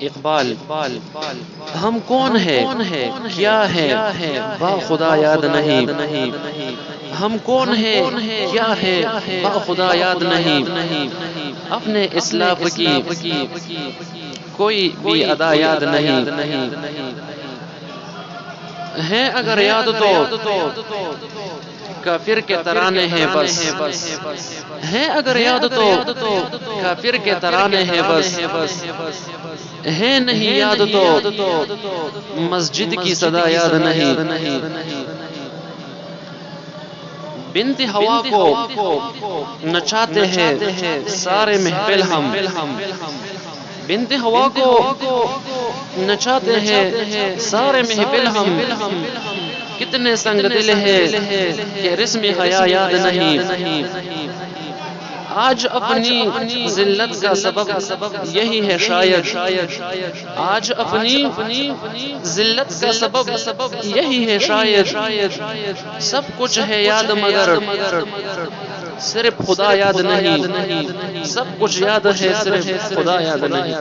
اقبال ہم کون ہے کیا ہے با خدا یاد نہیں، ہم کون ہے کیا ہے با خدا یاد نہیں، اپنے اسلاف کی کوئی بھی ادا یاد نہیں ہے، اگر یاد تو کافر کے ترانے ہیں بس، ہے اگر یاد تو کافر کے ترانے ہیں بس، ہے نہیں یاد تو مسجد کی صدا یاد نہیں، بنت ہوا کو نچاتے ہیں سارے محفل ہم، بنت ہوا کو نچاتے ہیں سارے محفل ہم، کتنے سنگ دل ہے کہ رسم حیا یاد نہیں، آج اپنی ذلت کا سبب یہی ہے شاید، آج اپنی ذلت کا سبب یہی ہے شاید، سب کچھ ہے یاد مگر صرف خدا یاد نہیں، سب کچھ یاد ہے صرف خدا یاد نہیں۔